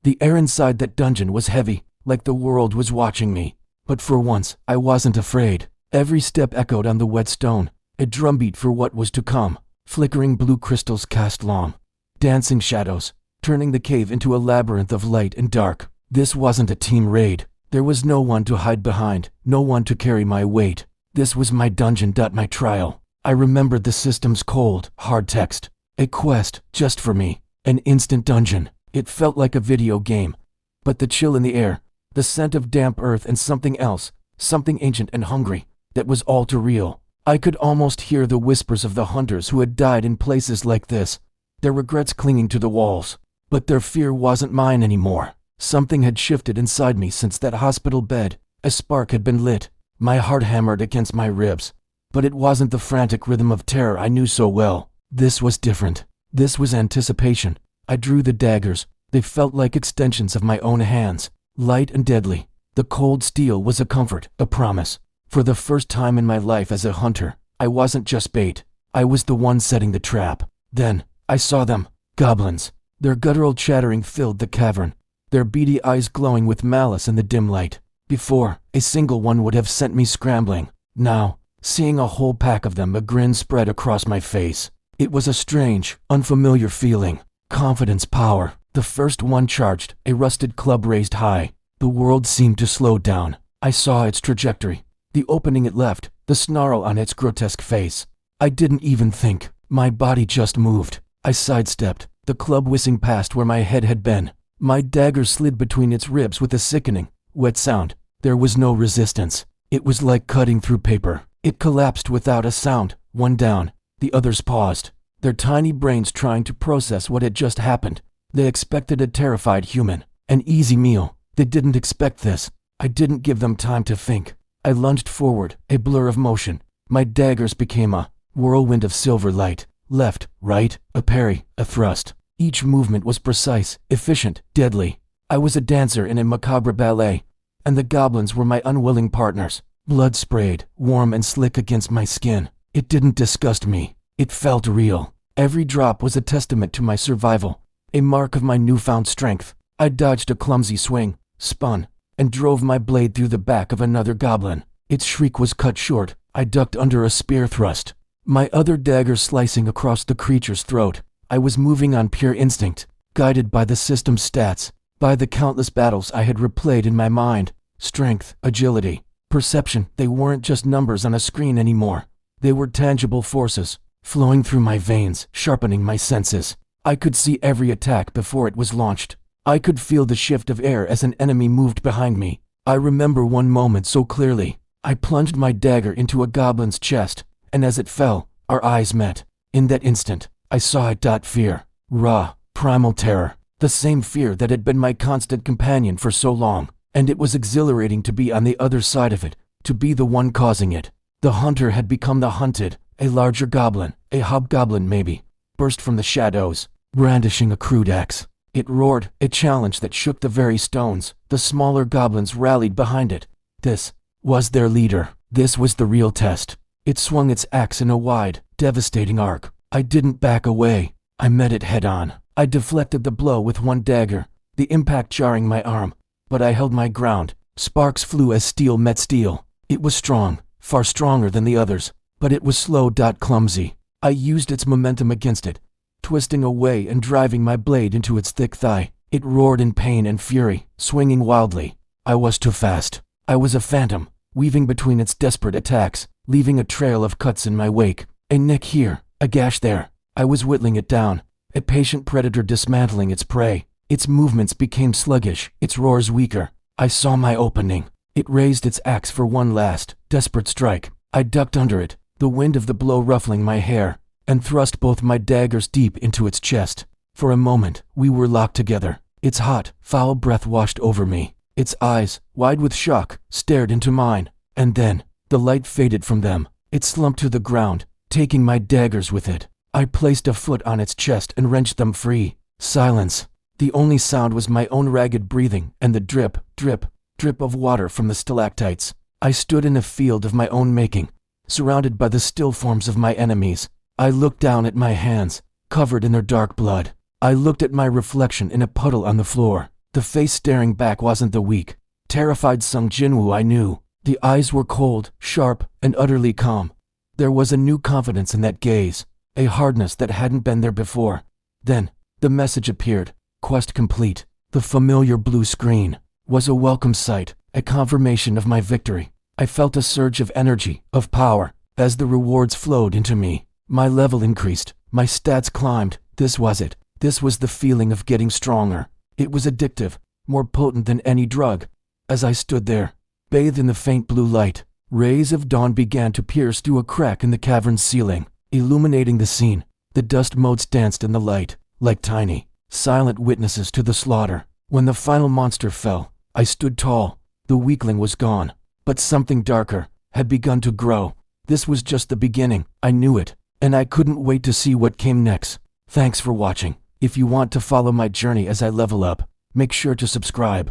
The air inside that dungeon was heavy, like the world was watching me. But for once, I wasn't afraid. Every step echoed on the wet stone, a drumbeat for what was to come. Flickering blue crystals cast long, dancing shadows, turning the cave into a labyrinth of light and dark. This wasn't a team raid. There was no one to hide behind, no one to carry my weight. This was my dungeon. My trial. I remembered the system's cold, hard text. A quest, just for me. An instant dungeon. It felt like a video game. But the chill in the air, the scent of damp earth and something else, something ancient and hungry, that was all too real. I could almost hear the whispers of the hunters who had died in places like this, their regrets clinging to the walls. But their fear wasn't mine anymore. Something had shifted inside me since that hospital bed. A spark had been lit. My heart hammered against my ribs. But it wasn't the frantic rhythm of terror I knew so well. This was different. This was anticipation. I drew the daggers. They felt like extensions of my own hands, light and deadly. The cold steel was a comfort, a promise. For the first time in my life as a hunter, I wasn't just bait. I was the one setting the trap. Then, I saw them. Goblins. Their guttural chattering filled the cavern, their beady eyes glowing with malice in the dim light. Before, a single one would have sent me scrambling. Now, seeing a whole pack of them, a grin spread across my face. It was a strange, unfamiliar feeling. Confidence, power. The first one charged, a rusted club raised high. The world seemed to slow down. I saw its trajectory, the opening it left, the snarl on its grotesque face. I didn't even think. My body just moved. I sidestepped, the club whizzing past where my head had been. My dagger slid between its ribs with a sickening, wet sound. There was no resistance. It was like cutting through paper. It collapsed without a sound. One down. The others paused, their tiny brains trying to process what had just happened. They expected a terrified human, an easy meal. They didn't expect this. I didn't give them time to think. I lunged forward, a blur of motion. My daggers became a whirlwind of silver light. Left, right, a parry, a thrust. Each movement was precise, efficient, deadly. I was a dancer in a macabre ballet, and the goblins were my unwilling partners. Blood sprayed, warm and slick against my skin. It didn't disgust me. It felt real. Every drop was a testament to my survival, a mark of my newfound strength. I dodged a clumsy swing, spun, and drove my blade through the back of another goblin. Its shriek was cut short. I ducked under a spear thrust, my other dagger slicing across the creature's throat. I was moving on pure instinct, guided by the system's stats, by the countless battles I had replayed in my mind. Strength, agility, perception, they weren't just numbers on a screen anymore. They were tangible forces, flowing through my veins, sharpening my senses. I could see every attack before it was launched. I could feel the shift of air as an enemy moved behind me. I remember one moment so clearly. I plunged my dagger into a goblin's chest, and as it fell, our eyes met. In that instant, I saw it. Fear. Raw, primal terror. The same fear that had been my constant companion for so long. And it was exhilarating to be on the other side of it, to be the one causing it. The hunter had become the hunted. A larger goblin, a hobgoblin maybe, burst from the shadows, brandishing a crude axe. It roared, a challenge that shook the very stones. The smaller goblins rallied behind it. This was their leader. This was the real test. It swung its axe in a wide, devastating arc. I didn't back away. I met it head-on. I deflected the blow with one dagger, the impact jarring my arm. But I held my ground. Sparks flew as steel met steel. It was strong, far stronger than the others. But it was slow. Clumsy. I used its momentum against it, twisting away and driving my blade into its thick thigh. It roared in pain and fury, swinging wildly. I was too fast. I was a phantom, weaving between its desperate attacks, leaving a trail of cuts in my wake. A nick here, a gash there. I was whittling it down, a patient predator dismantling its prey. Its movements became sluggish, its roars weaker. I saw my opening. It raised its axe for one last, desperate strike. I ducked under it, the wind of the blow ruffling my hair, and thrust both my daggers deep into its chest. For a moment, we were locked together. Its hot, foul breath washed over me. Its eyes, wide with shock, stared into mine. And then, the light faded from them. It slumped to the ground, taking my daggers with it. I placed a foot on its chest and wrenched them free. Silence. The only sound was my own ragged breathing and the drip, drip, drip of water from the stalactites. I stood in a field of my own making, surrounded by the still forms of my enemies. I looked down at my hands, covered in their dark blood. I looked at my reflection in a puddle on the floor. The face staring back wasn't the weak, terrified Sung Jinwoo I knew. The eyes were cold, sharp, and utterly calm. There was a new confidence in that gaze, a hardness that hadn't been there before. Then, the message appeared, quest complete. The familiar blue screen was a welcome sight, a confirmation of my victory. I felt a surge of energy, of power, as the rewards flowed into me. My level increased, my stats climbed. This was it. This was the feeling of getting stronger. It was addictive, more potent than any drug. As I stood there, bathed in the faint blue light, rays of dawn began to pierce through a crack in the cavern's ceiling, illuminating the scene. The dust motes danced in the light, like tiny, silent witnesses to the slaughter. When the final monster fell, I stood tall. The weakling was gone, but something darker had begun to grow. This was just the beginning. I knew it, and I couldn't wait to see what came next. Thanks for watching. If you want to follow my journey as I level up, make sure to subscribe.